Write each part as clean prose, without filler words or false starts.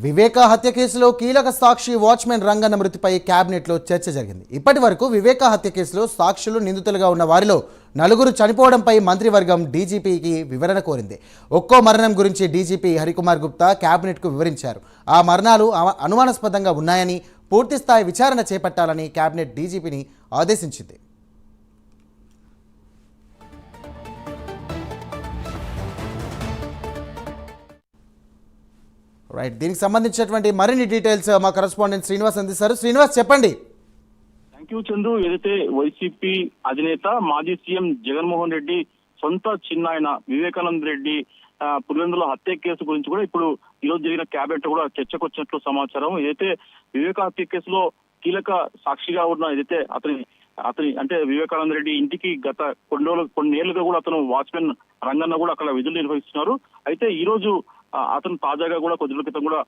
వివేక హత్య కేసులో కీలక సాక్షి వాచ్మెన్ రంగన్న మృతిపై క్యాబినెట్లో చర్చ జరిగింది. ఇప్పటి వరకు వివేక హత్య కేసులో సాక్షులు నిందితులుగా ఉన్న వారిలో 4 చనిపోవడంపై మంత్రివర్గం డీజీపీకి వివరణ కోరింది. ఒక్కో మరణం గురించి డీజీపీ హరికుమార్ గుప్తా క్యాబినెట్కు వివరించారు. ఆ మరణాలు అనుమానాస్పదంగా ఉన్నాయని, పూర్తిస్థాయి విచారణ చేపట్టాలని క్యాబినెట్ డీజీపీని ఆదేశించింది. రైట్, దీనికి సంబంధించినటువంటి మరిన్ని డీటెయిల్స్ మా కరెస్పాండెంట్ శ్రీనివాస్ అందిస్తారు. శ్రీనివాస్, చెప్పండి. Thank you Chandu. ఏదైతే వైసీపీ అధినేత మాజీ సీఎం జగన్మోహన్ రెడ్డి సొంత చిన్నాయన వివేకానంద రెడ్డి పులివెందుల హత్య కేసు గురించి కూడా ఇప్పుడు ఈ రోజు జరిగిన క్యాబినెట్ కూడా చర్చకు వచ్చినట్లు సమాచారం. ఏదైతే వివేక హత్య కేసులో కీలక సాక్షిగా ఉన్న ఏదైతే అతని అంటే వివేకానంద రెడ్డి ఇంటికి గత కొన్నేళ్లుగా కూడా అతను వాచ్మెన్ రంగన్న కూడా అక్కడ విధులు నిర్వహిస్తున్నారు. అయితే ఈ రోజు అతను తాజాగా కూడా కొద్ది రోజుల క్రితం కూడా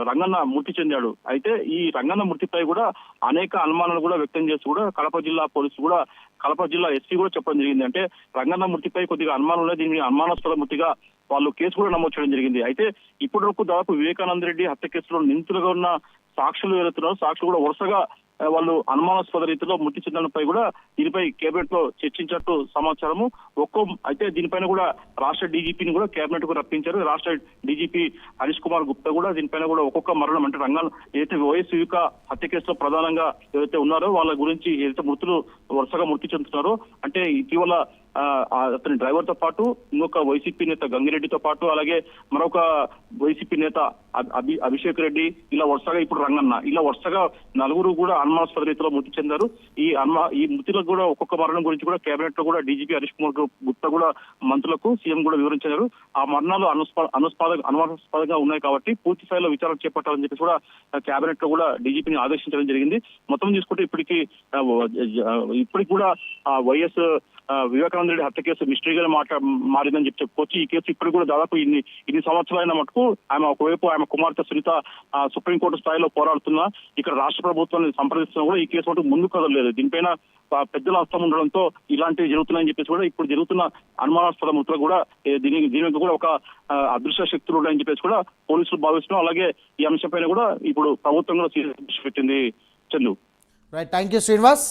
రంగన్న మృతి చెందాడు. అయితే ఈ రంగన్న మృతిపై కూడా అనేక అనుమానాలు కూడా వ్యక్తం చేస్తూ కూడా కడప జిల్లా పోలీసులు కూడా కడప జిల్లా ఎస్పీ కూడా చెప్పడం జరిగింది. అంటే రంగన్న మృతిపై కొద్దిగా అనుమానం ఉన్నాయి, దీని అనుమానాస్పద మృతిగా వాళ్ళు కేసు కూడా నమోదు చేయడం జరిగింది. అయితే ఇప్పటి వరకు దాదాపు వివేకానంద రెడ్డి హత్య కేసులో నిందితులుగా ఉన్న సాక్షులు ఎవరుతున్నారో సాక్షులు కూడా వరుసగా వాళ్ళు అనుమానాస్పద రీతిలో మృతి చెందడంపై కూడా దీనిపై కేబినెట్ లో చర్చించినట్టు సమాచారము. అయితే దీనిపైన కూడా రాష్ట్ర డీజీపీని కూడా కేబినెట్ కు రప్పించారు. రాష్ట్ర డీజీపీ హరీష్ కుమార్ గుప్తా కూడా దీనిపైన కూడా ఒక్కొక్క మరణం అంటే రంగాలు ఏదైతే వైఎస్ వివేక హత్య కేసులో ప్రధానంగా ఏదైతే ఉన్నారో వాళ్ళ గురించి ఏదైతే మృతులు వరుసగా మృతి చెందుతున్నారో, అంటే ఇటీవల అతని డ్రైవర్ తో పాటు ఇంకొక వైసీపీ నేత గంగిరెడ్డితో పాటు అలాగే మరొక వైసీపీ నేత అభిషేక్ రెడ్డి ఇలా వరుసగా ఇప్పుడు రంగన్న ఇలా వరుసగా 4 కూడా అనుమానాస్పద రీతిలో మృతి చెందారు. ఈ మృతులకు కూడా ఒక్కొక్క మరణం గురించి కూడా కేబినెట్ లో కూడా డీజీపీ హరీష్ కుమార్ గుప్తా కూడా మంత్రులకు సీఎం కూడా వివరించారు. ఆ మరణాలు అనుమానాస్పదంగా ఉన్నాయి కాబట్టి పూర్తి స్థాయిలో విచారణ చేపట్టాలని చెప్పి కూడా కేబినెట్ లో కూడా డీజీపీని ఆదేశించడం జరిగింది. మొత్తం చూసుకుంటే ఇప్పటికి కూడా వైఎస్ వివేకానంద రెడ్డి హత్య కేసు మిస్టరీగా మారిందని చెప్పుకోవచ్చు. ఈ కేసు ఇప్పుడు కూడా దాదాపు ఇన్ని సంవత్సరాలైన మటుకు ఒకవైపు ఆమె కుమార్తె సునీత సుప్రీంకోర్టు స్థాయిలో పోరాడుతున్నా, ఇక్కడ రాష్ట్ర ప్రభుత్వాన్ని సంప్రదిస్తున్నా కూడా ఈ కేసు మటుకు ముందుకు కదలలేదు. దీనిపైన పెద్దల హస్తం ఉండడంతో ఇలాంటివి జరుగుతున్నాయని చెప్పేసి కూడా ఇప్పుడు జరుగుతున్న అనుమానాస్పద మృతులు కూడా దీని కూడా ఒక అదృశ్య శక్తులు ఉన్నాయని చెప్పేసి కూడా పోలీసులు భావిస్తున్నాం. అలాగే ఈ అంశంపైన కూడా ఇప్పుడు ప్రభుత్వం కూడా దృష్టి పెట్టింది. Chandu. Right, thank you Srinivas.